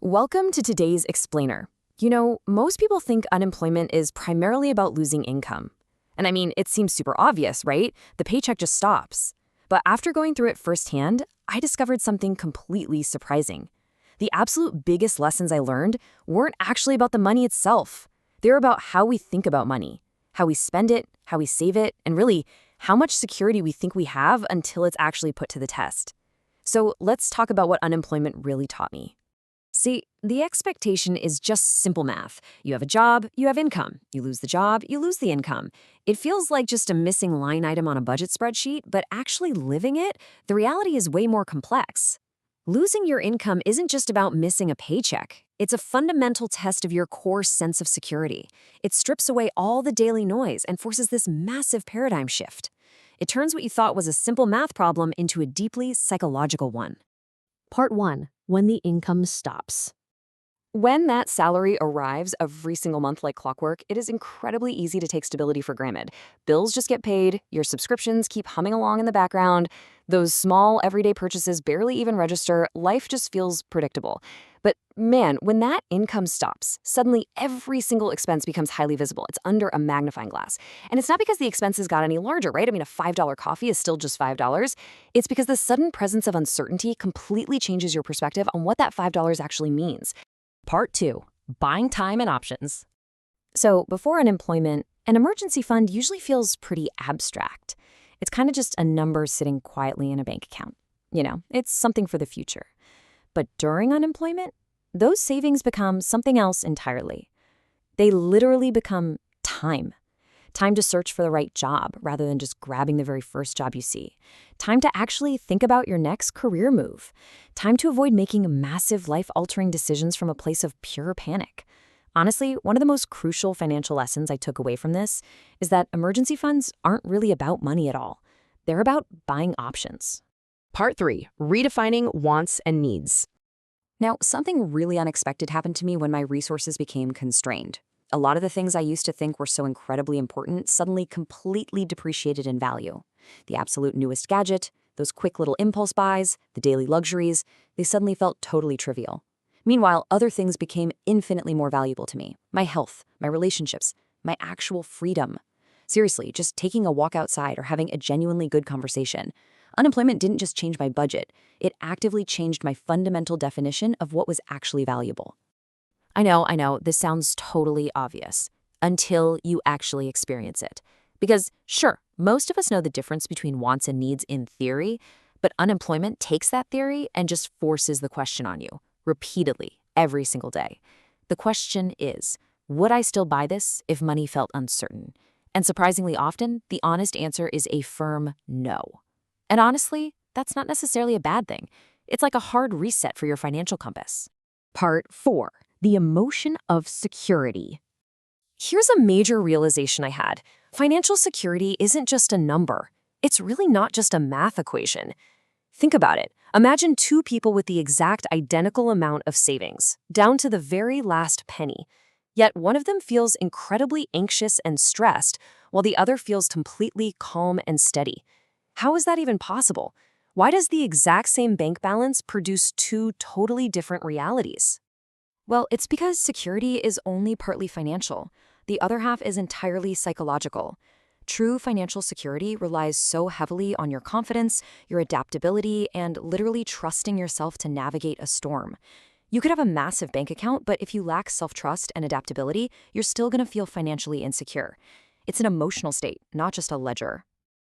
Welcome to today's Explainer. Most people think unemployment is primarily about losing income. And I mean, it seems super obvious, right? The paycheck just stops. But after going through it firsthand, I discovered something completely surprising. The absolute biggest lessons I learned weren't actually about the money itself. They're about how we think about money, how we spend it, how we save it, and really, how much security we think we have until it's actually put to the test. So let's talk about what unemployment really taught me. See, the expectation is just simple math. You have a job, you have income. You lose the job, you lose the income. It feels like just a missing line item on a budget spreadsheet, but actually living it, the reality is way more complex. Losing your income isn't just about missing a paycheck. It's a fundamental test of your core sense of security. It strips away all the daily noise and forces this massive paradigm shift. It turns what you thought was a simple math problem into a deeply psychological one. Part 1. When the income stops. When that salary arrives every single month like clockwork, it is incredibly easy to take stability for granted. Bills just get paid, your subscriptions keep humming along in the background, those small everyday purchases barely even register, life just feels predictable. But man, when that income stops, suddenly every single expense becomes highly visible. It's under a magnifying glass. And it's not because the expenses got any larger, right? I mean, a $5 coffee is still just $5. It's because the sudden presence of uncertainty completely changes your perspective on what that $5 actually means. Part 2. Buying time and options. So before unemployment, an emergency fund usually feels pretty abstract. It's kind of just a number sitting quietly in a bank account. It's something for the future. But during unemployment, those savings become something else entirely. They literally become time. Time to search for the right job rather than just grabbing the very first job you see. Time to actually think about your next career move. Time to avoid making massive life-altering decisions from a place of pure panic. Honestly, one of the most crucial financial lessons I took away from this is that emergency funds aren't really about money at all. They're about buying options. Part 3. Redefining wants and needs. Now, something really unexpected happened to me when my resources became constrained. A lot of the things I used to think were so incredibly important suddenly completely depreciated in value. The absolute newest gadget, those quick little impulse buys, the daily luxuries, they suddenly felt totally trivial. Meanwhile, other things became infinitely more valuable to me. My health, my relationships, my actual freedom. Seriously, just taking a walk outside or having a genuinely good conversation. Unemployment didn't just change my budget, it actively changed my fundamental definition of what was actually valuable. I know, this sounds totally obvious until you actually experience it. Because, sure, most of us know the difference between wants and needs in theory, but unemployment takes that theory and just forces the question on you, repeatedly, every single day. The question is, would I still buy this if money felt uncertain? And surprisingly often, the honest answer is a firm no. And honestly, that's not necessarily a bad thing. It's like a hard reset for your financial compass. Part 4. The emotion of security. Here's a major realization I had. Financial security isn't just a number. It's really not just a math equation. Think about it. Imagine two people with the exact identical amount of savings, down to the very last penny. Yet one of them feels incredibly anxious and stressed, while the other feels completely calm and steady. How is that even possible? Why does the exact same bank balance produce two totally different realities? Well, it's because security is only partly financial. The other half is entirely psychological. True financial security relies so heavily on your confidence, your adaptability, and literally trusting yourself to navigate a storm. You could have a massive bank account, but if you lack self-trust and adaptability, you're still going to feel financially insecure. It's an emotional state, not just a ledger.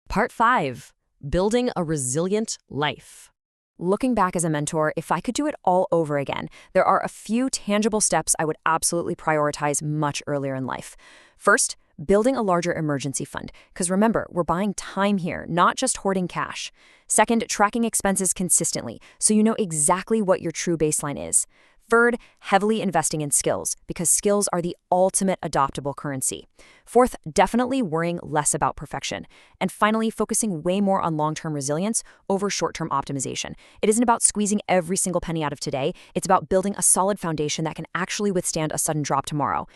Part 5. Building a resilient life. Looking back as a mentor, if I could do it all over again, there are a few tangible steps I would absolutely prioritize much earlier in life. First, building a larger emergency fund, because remember, we're buying time here, not just hoarding cash. Second, tracking expenses consistently, so you know exactly what your true baseline is. Third, heavily investing in skills, because skills are the ultimate adoptable currency. Fourth, definitely worrying less about perfection. And finally, focusing way more on long-term resilience over short-term optimization. It isn't about squeezing every single penny out of today. It's about building a solid foundation that can actually withstand a sudden drop tomorrow.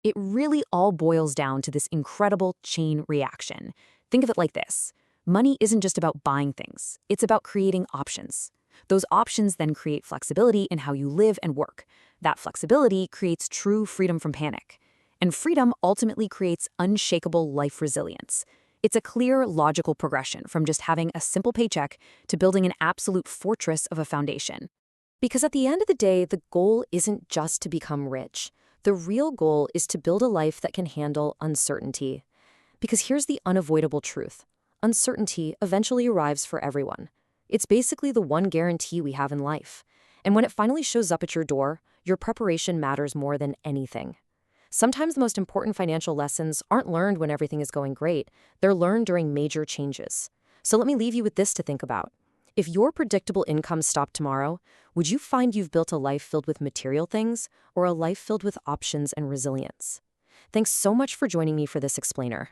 It really all boils down to this incredible chain reaction. Think of it like this. Money isn't just about buying things. It's about creating options. Those options then create flexibility in how you live and work. That flexibility creates true freedom from panic. And freedom ultimately creates unshakable life resilience. It's a clear, logical progression from just having a simple paycheck to building an absolute fortress of a foundation. Because at the end of the day, the goal isn't just to become rich. The real goal is to build a life that can handle uncertainty. Because here's the unavoidable truth. Uncertainty eventually arrives for everyone. It's basically the one guarantee we have in life. And when it finally shows up at your door, your preparation matters more than anything. Sometimes the most important financial lessons aren't learned when everything is going great. They're learned during major changes. So let me leave you with this to think about. If your predictable income stopped tomorrow, would you find you've built a life filled with material things or a life filled with options and resilience? Thanks so much for joining me for this explainer.